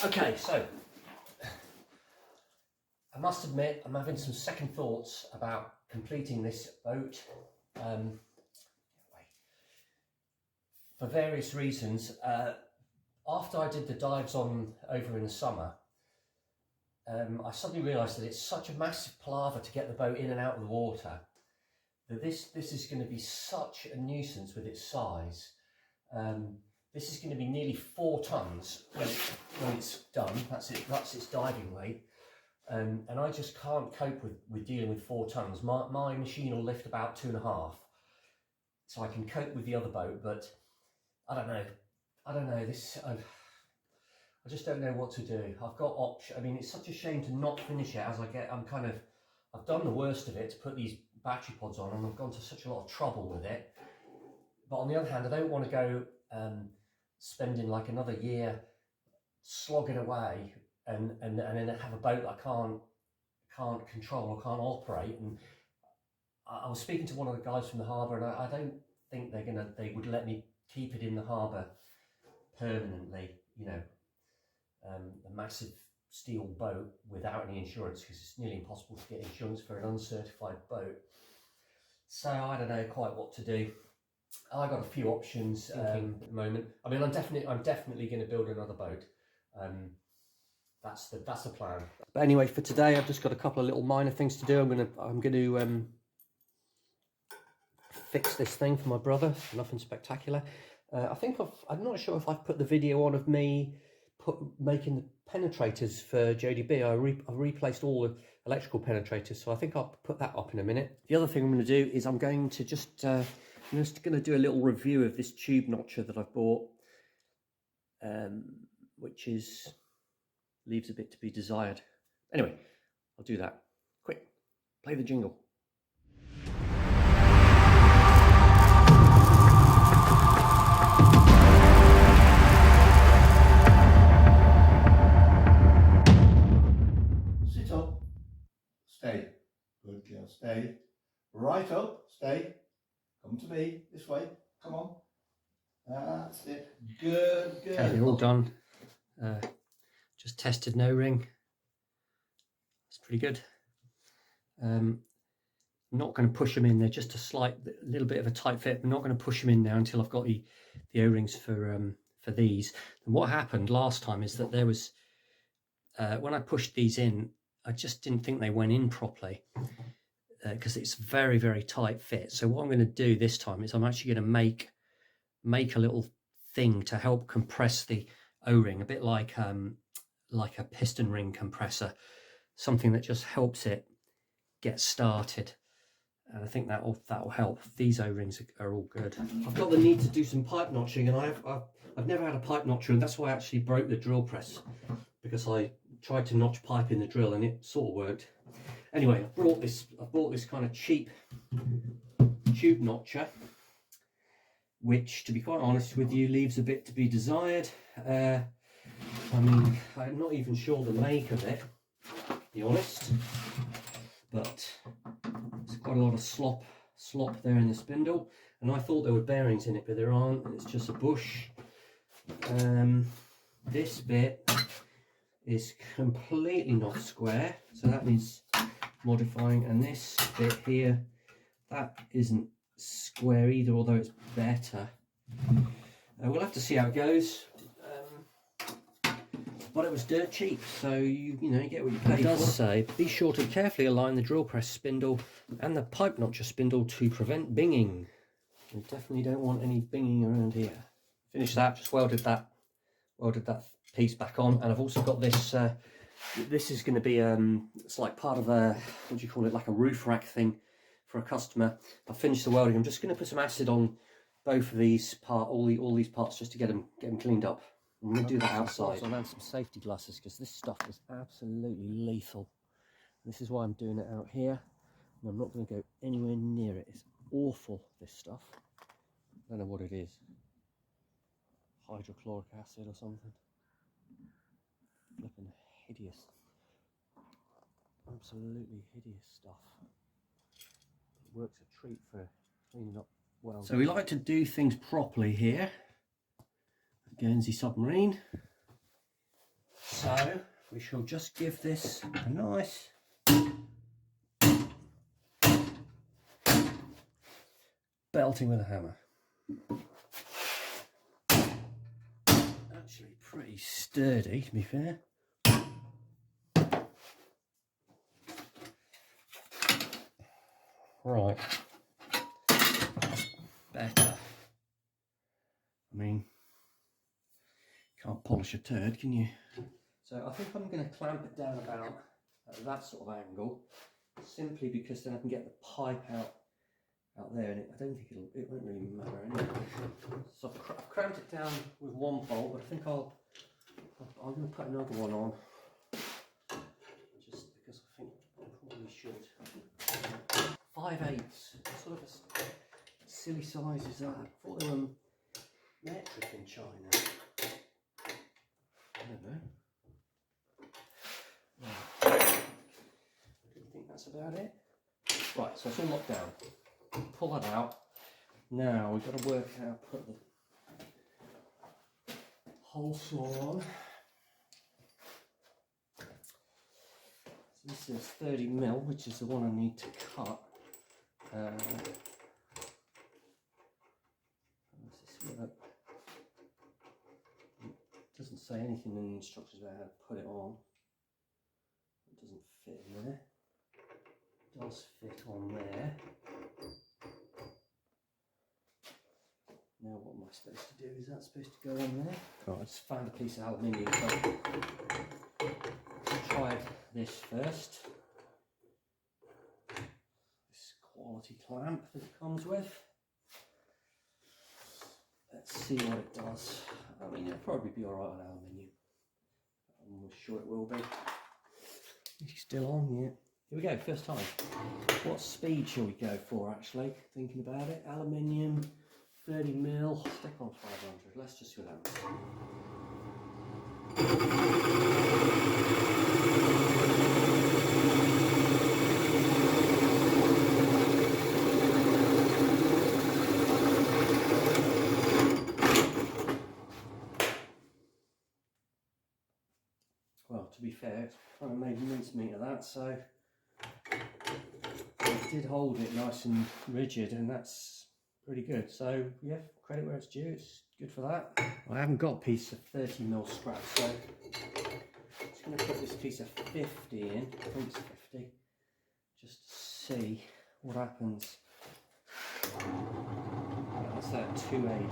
Okay, so I must admit I'm having some second thoughts about completing this boat for various reasons. After I did the dives on over in the summer, I suddenly realised that it's such a massive palaver to get the boat in and out of the water that this is going to be such a nuisance with its size. This is going to be nearly 4 tons when it's done. That's its diving weight. And I just can't cope with dealing with 4 tons. My machine will lift about 2.5, so I can cope with the other boat. But I don't know. I just don't know what to do. I've got options. I mean, it's such a shame to not finish it as I've done the worst of it to put these battery pods on, and I've gone to such a lot of trouble with it. But on the other hand, I don't want to go spending like another year slogging away and then have a boat that I can't control or can't operate. And I was speaking to one of the guys from the harbour, and I don't think they would let me keep it in the harbour permanently, you know, a massive steel boat without any insurance, because it's nearly impossible to get insurance for an uncertified boat. So I don't know quite what to do. I got a few options at the moment. I mean, I'm definitely going to build another boat. That's the plan. But anyway, for today, I've just got a couple of little minor things to do. I'm going to fix this thing for my brother. Nothing spectacular. I'm not sure if I've put the video on of me making the penetrators for Jodie B. I replaced all the electrical penetrators, so I think I'll put that up in a minute. The other thing I'm going to do is I'm going to just going to do a little review of this tube notcher that I've bought, which leaves a bit to be desired. Anyway, I'll do that. Quick, play the jingle. Sit up, stay, good girl, stay, right up, stay, come to me, this way, come on, that's it, good, good. Okay, they're all done. Just tested no ring. It's pretty good. I'm not going to push them in. They're just a little bit of a tight fit. I'm not going to push them in now until I've got the O-rings for these. And what happened last time is that there was when I pushed these in, I just didn't think they went in properly because it's very, very tight fit. So what I'm going to do this time is I'm actually going to make a little thing to help compress the O-ring, a bit like a piston ring compressor, something that just helps it get started. And I think that'll help. These O-rings are all good. I've got the need to do some pipe notching, and I've never had a pipe notcher, and that's why I actually broke the drill press, because I tried to notch pipe in the drill and it sort of worked. Anyway, I bought this kind of cheap tube notcher, which, to be quite honest with you, leaves a bit to be desired. I mean, I'm not even sure the make of it, to be honest, but there's quite a lot of slop there in the spindle, and I thought there were bearings in it, but there aren't, and it's just a bush. This bit is completely not square, so that needs modifying, and this bit here, that isn't square either, although it's better. We'll have to see how it goes. But it was dirt cheap, so you get what you pay for. It does say, be sure to carefully align the drill press spindle and the pipe notcher spindle to prevent binging. We definitely don't want any binging around here. Finished that, just welded that piece back on, and I've also got this. This is going to be it's like part of a, what do you call it, like a roof rack thing for a customer. I've finished the welding. I'm just going to put some acid on both of these all these parts, just to get them cleaned up. I'm going to do that outside. I'll add some safety glasses, because this stuff is absolutely lethal. This is why I'm doing it out here, and I'm not going to go anywhere near it. It's awful, this stuff. I don't know what it is. Hydrochloric acid or something. Flipping hideous. Absolutely hideous stuff. It works a treat for cleaning up well. So we like to do things properly here. Guernsey Submarine. So we shall just give this a nice belting with a hammer. Actually pretty sturdy, to be fair. Right. Better. I mean, can't polish a turd, can you? So I think I'm going to clamp it down about at that sort of angle, simply because then I can get the pipe out there, and I don't think it won't really matter anyway. So I've cramped it down with one bolt, but I think I'm going to put another one on, just because I think I probably should. 5/8, sort of a silly size is that? I thought they were metric in China. I don't know. Right. I think that's about it. Right, so it's all locked down. Pull that out. Now we've got to work out how to put the hole saw on. So this is 30mm, which is the one I need to cut. It doesn't say anything in the instructions about how to put it on. It doesn't fit in there. It does fit on there. Now what am I supposed to do? Is that supposed to go on there? Oh, I just found a piece of aluminium, so let's try this first. This quality clamp that it comes with. Let's see what it does. I mean, it'll probably be alright on aluminium. I'm sure it will be. Is he still on yet? Here we go, first time. What speed shall we go for actually? Thinking about it. Aluminium, 30mm, stick on 500. Let's just see what happens. Well, to be fair, it's kind of made mincemeat of that, so it did hold it nice and rigid, and that's pretty good. So yeah, credit where it's due, it's good for that. I haven't got a piece of 30mm scrap, so I'm just going to put this piece of 50 in, I think it's 50, just to see what happens. That's that 280.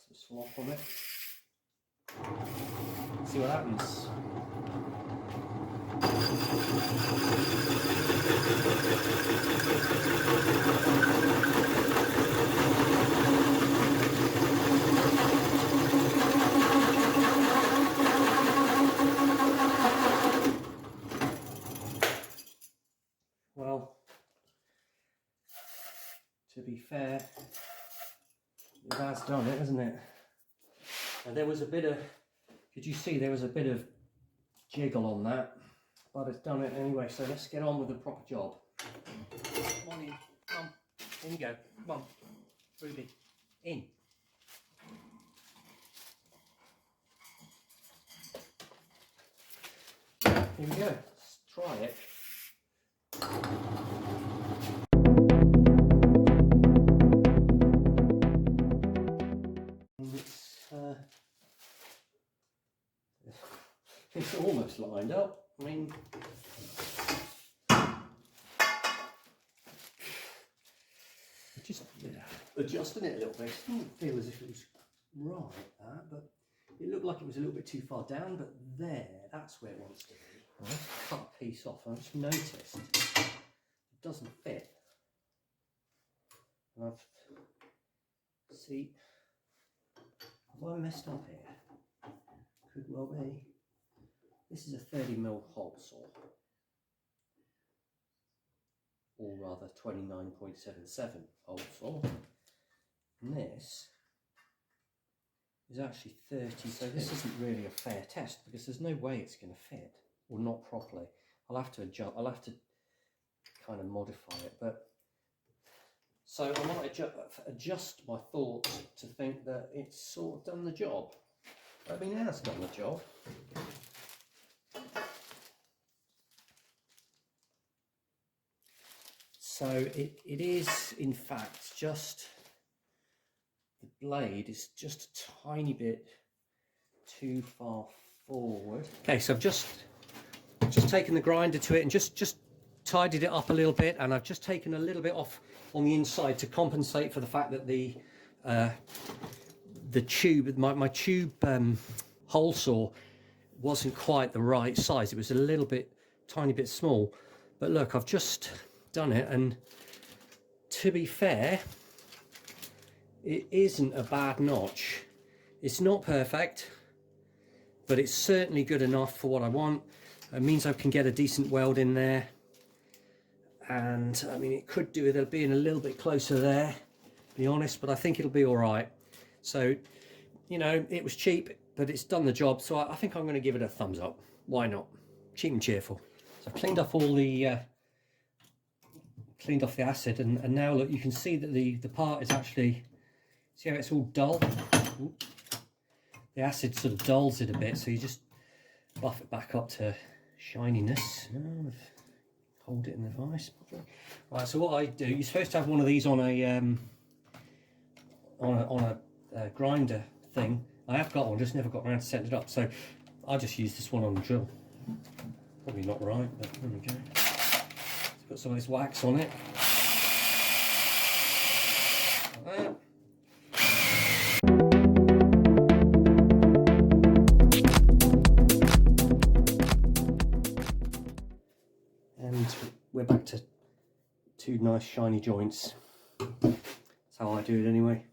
Some slop on it. See what happens. Well, to be fair, it has done it, hasn't it? And there was a bit of, could you see there was a bit of jiggle on that, but it's done it anyway, so let's get on with the proper job. Come on in, come on, in you go, come on, Ruby, in. Here we go, let's try it. It's almost lined up. I mean, just adjusting it a little bit. It didn't feel as if it was right, but it looked like it was a little bit too far down, but there, that's where it wants to be. Let's cut a piece off. I just noticed it doesn't fit. And see, have I messed up here? Could well be. This is a 30mm hole saw, or rather 29.77 hole saw, and this is actually 30, so this isn't really a fair test because there's no way it's going to fit, or not properly. I'll have to adjust, I'll have to kind of modify it, but so I might adjust my thoughts to think that it's sort of done the job. I mean, it has done the job. So it is, in fact, just, the blade is just a tiny bit too far forward. Okay, so I've just taken the grinder to it and just tidied it up a little bit, and I've just taken a little bit off on the inside to compensate for the fact that the tube, my tube hole saw wasn't quite the right size. It was a little bit, tiny bit small. But look, I've just done it, and to be fair, it isn't a bad notch. It's not perfect, but it's certainly good enough for what I want. It means I can get a decent weld in there, and I mean, it could do with it being a little bit closer there, to be honest, but I think it'll be all right. So, you know, it was cheap, but it's done the job, so I think I'm going to give it a thumbs up. Why not? Cheap and cheerful. So I've cleaned off all the cleaned off the acid, and now look, you can see that the part is actually, see how it's all dull? Ooh. The acid sort of dulls it a bit, so you just buff it back up to shininess. Hold it in the vise. Right, so what I do, you're supposed to have one of these on a grinder thing. I have got one, just never got around to setting it up, so I just use this one on the drill. Probably not right, but there we go. It's got some of this wax on it. Like that. And we're back to two nice shiny joints. That's how I do it anyway.